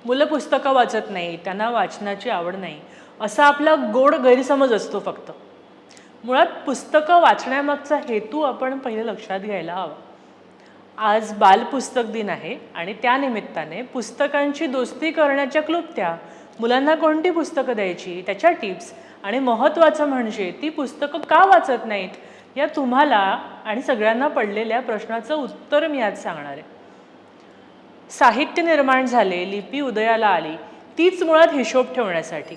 मुलं पुस्तकं वाचत नाही, त्यांना वाचनाची आवड नाही, असा आपला गोड गैरसमज असतो फक्त. मुळात पुस्तकं वाचण्यामागचा हेतू आपण पहिले लक्षात घ्यायला हवा. आज बालपुस्तक दिन आहे आणि त्यानिमित्ताने पुस्तकांची दोस्ती करण्याच्या क्लुप्त्या, मुलांना कोणती पुस्तकं द्यायची, त्याच्या टिप्स आणि महत्त्वाचं म्हणजे ती पुस्तकं का वाचत नाहीत या तुम्हाला आणि सगळ्यांना पडलेल्या प्रश्नाचं उत्तर मी आज सांगणार आहे. साहित्य निर्माण झाले, लिपी उदयाला आली, तीच मुळात हिशोब ठेवण्यासाठी.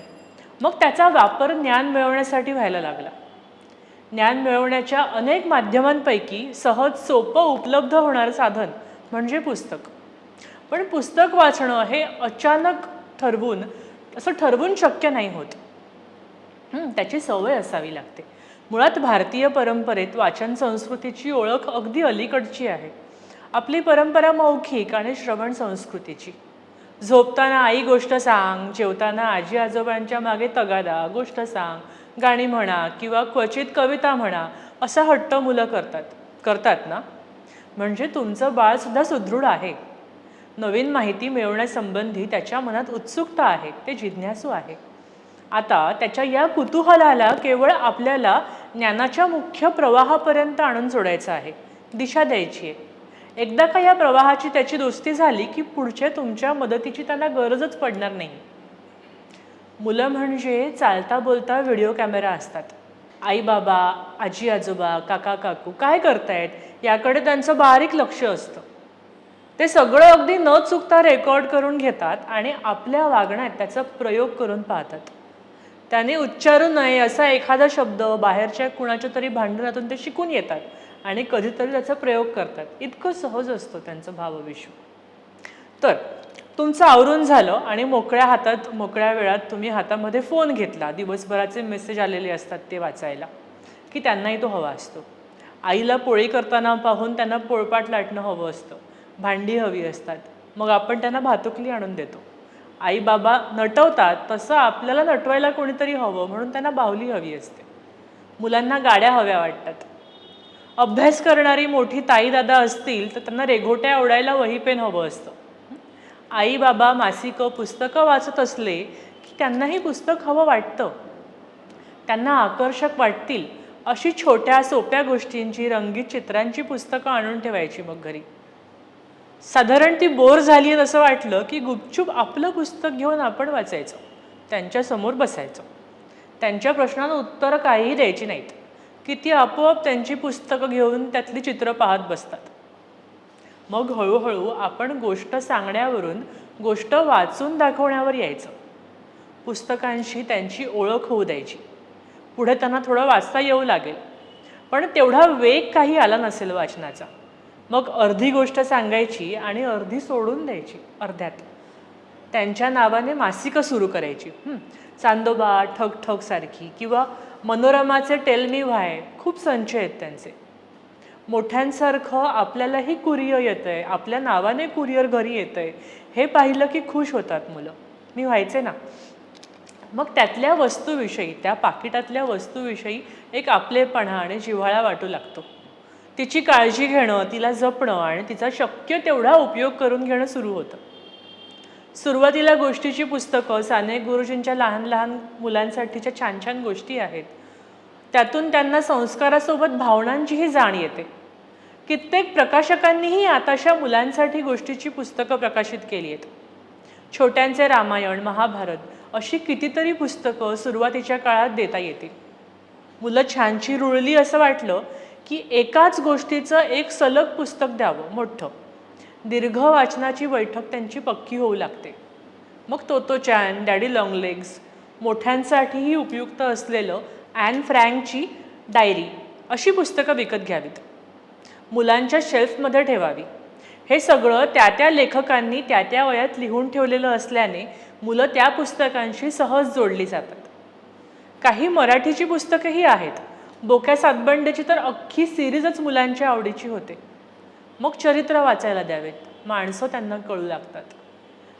मग त्याचा वापर ज्ञान मिळवण्यासाठी व्हायला लागला. ज्ञान मिळवण्याच्या अनेक माध्यमांपैकी सहज सोपं उपलब्ध होणारं साधन म्हणजे पुस्तक. पण पुस्तक वाचणं हे अचानक ठरवून शक्य नाही होत. त्याची सवय असावी लागते. मुळात भारतीय परंपरेत वाचन संस्कृतीची ओळख अगदी अलीकडची आहे. आपली परंपरा मौखिक आणि श्रवण संस्कृतीची. झोपताना आई गोष्ट सांग, जेवताना आजी आजोबांच्या मागे तगादा, गोष्ट सांग, गाणी म्हणा किंवा क्वचित कविता म्हणा असा हट्ट मुलं करतात ना. म्हणजे तुमचं बाळ सुद्धा सुदृढ आहे. नवीन माहिती मिळवण्यासंबंधी त्याच्या मनात उत्सुकता आहे, ते जिज्ञासू आहे. आता त्याच्या या कुतूहलाला केवळ आपल्याला ज्ञानाच्या मुख्य प्रवाहापर्यंत आणून सोडायचं आहे, दिशा द्यायची आहे. एकदा का या प्रवाहाची त्याची दोस्ती झाली की पुढच्या तुमच्या मदतीची त्याला गरजच पडणार नाही. मुलं म्हणजे चालता बोलता व्हिडिओ कॅमेरा असतात. आई बाबा, आजी आजोबा, काका काकू काय करतायत याकडे त्यांचं बारीक लक्ष असतं. ते सगळं अगदी न चुकता रेकॉर्ड करून घेतात आणि आपल्या वागण्यात त्याचा प्रयोग करून पाहतात. त्याने उच्चारू नये असा एखादा शब्द बाहेरच्या कुणाच्या तरी भांडणातून ते शिकून येतात आणि कधीतरी त्याचा प्रयोग करतात. इतकं सहज असतं त्यांचं भावविश्व. तर तुमचं आवरून झालं आणि मोकळ्या वेळात तुम्ही हातामध्ये फोन घेतला, दिवसभराचे मेसेज आलेले असतात ते वाचायला, की त्यांनाही तो हवा असतो. आईला पोळी करताना पाहून त्यांना पोळपाट लाटणं हवं असतं, भांडी हवी असतात. मग आपण त्यांना भातुकली आणून देतो. आई बाबा नटवतात तसं आपल्याला नटवायला कोणीतरी हवं म्हणून त्यांना बाहुली हवी असते. मुलांना गाड्या हव्या वाटतात. अभ्यास करणारी मोठी ताई दादा असतील तर त्यांना रेघोट्या ओढायला वही पेन हवं असतं. आई बाबा मासिकं पुस्तकं वाचत असले की त्यांनाही पुस्तक हवं वाटतं. त्यांना आकर्षक वाटतील अशी छोट्या सोप्या गोष्टींची, रंगीत चित्रांची पुस्तकं आणून ठेवायची मग घरी. साधारण ती बोर झाली आहे असं वाटलं की गुपचूप आपलं पुस्तक घेऊन आपण वाचायचं, त्यांच्यासमोर बसायचं. त्यांच्या प्रश्नांना उत्तरं काहीही द्यायची नाहीत की ती आपोआप त्यांची पुस्तकं घेऊन त्यातली चित्रं पाहत बसतात. मग हळूहळू आपण गोष्ट सांगण्यावरून गोष्ट वाचून दाखवण्यावर यायचं. पुस्तकांशी त्यांची ओळख होऊ द्यायची. पुढे त्यांना थोडं वाचता येऊ लागेल, पण तेवढा वेग काही आला नसेल वाचनाचा. मग अर्धी गोष्ट सांगायची आणि अर्धी सोडून द्यायची अर्ध्यात. त्यांच्या नावाने मासिकं सुरू करायची. चांदोबा, ठक ठक सारखी किंवा मनोरमाचे टेल मी व्हाय, खूप संच आहेत त्यांचे. मोठ्यांसारखं आपल्यालाही कुरिअर येतंय, आपल्या नावाने कुरिअर घरी येतंय हे पाहिलं की खुश होतात मुलं. मी व्हायचे ना. मग त्यातल्या वस्तूविषयी, त्या पाकिटातल्या वस्तूविषयी एक आपलेपणा आणि जिव्हाळा वाटू लागतो. तिची काळजी घेणं, तिला जपणं आणि तिचा शक्य तेवढा उपयोग करून घेणं सुरू होतं. सुरुवातीला गोष्टीची पुस्तकं साने गुरुजींच्या लहान लहान मुलांसाठीच्या छान छान गोष्टी आहेत. त्यातून त्यांना संस्कारासोबत भावनांचीही जाण येते. कित्येक प्रकाशकांनीही आताशा मुलांसाठी गोष्टीची पुस्तकं प्रकाशित केली आहेत. छोट्यांचे रामायण, महाभारत अशी कितीतरी पुस्तकं सुरुवातीच्या काळात देता येतील. मुलं छानशी रुळली असं वाटलं की एकाच गोष्टीचं एक सलग पुस्तक द्यावं मोठं. दीर्घ वाचनाची बैठक त्यांची पक्की होऊ लागते. मग तोतोचान, डॅडी लॉंगलेग्स, मोठ्यांसाठीही उपयुक्त असलेलं ॲन फ्रँकची डायरी अशी पुस्तकं विकत घ्यावीत. मुलांच्या शेल्फमध्ये ठेवावी. हे सगळं त्या लेखकांनी त्या वयात लिहून ठेवलेलं असल्याने मुलं त्या पुस्तकांशी सहज जोडली जातात. काही मराठीची पुस्तकंही आहेत. बोक्या सातबंडेची तर अख्खी सिरीजच मुलांच्या आवडीची होते. मग चरित्र वाचायला द्यावेत, माणसं त्यांना कळू लागतात.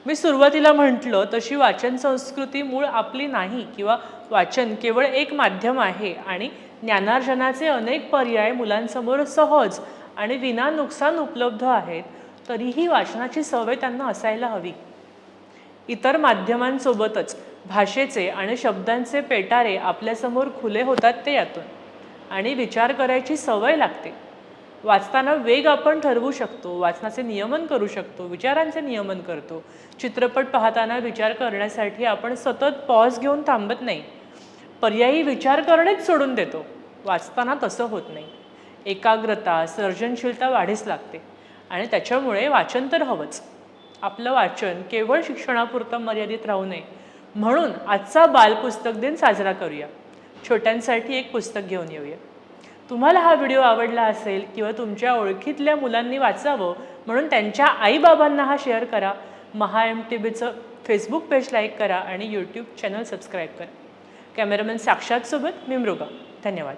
मी सुरुवातीला म्हटलं तशी वाचन संस्कृती मूळ आपली नाही किंवा वाचन केवळ एक माध्यम आहे आणि ज्ञानार्जनाचे अनेक पर्याय मुलांसमोर सहज आणि विना नुकसान उपलब्ध आहेत. तरीही वाचनाची सवय त्यांना असायला हवी. इतर माध्यमांसोबतच भाषेचे आणि शब्दांचे पेटारे आपल्यासमोर खुले होतात ते यातून, आणि विचार करायची सवय लागते. वाचताना वेग आपण ठरवू शकतो, वाचनाचे नियमन करू शकतो, विचारांचे नियमन करतो. चित्रपट पाहताना विचार करण्यासाठी आपण सतत पॉज घेऊन थांबत नाही, पर्यायी विचार करणेच सोडून देतो. वाचताना तसं होत नाही. एकाग्रता, सर्जनशीलता वाढीस लागते, आणि त्याच्यामुळे वाचन तर हवंच. आपलं वाचन केवळ शिक्षणापुरतं मर्यादित राहू नये, म्हणून आजचा बालपुस्तक दिन साजरा करूया. छोट्यांसाठी एक पुस्तक घेऊन येऊया. तुम्हाला हा व्हिडिओ आवडला असेल किंवा तुमच्या ओळखीतल्या मुलांनी वाचावं म्हणून त्यांच्या आईबाबांना हा शेअर करा. MHAMTVचं फेसबुक पेज लाईक करा आणि यूट्यूब चॅनल सबस्क्राईब करा. कॅमेरामॅन साक्षातसोबत मी मृगा. धन्यवाद.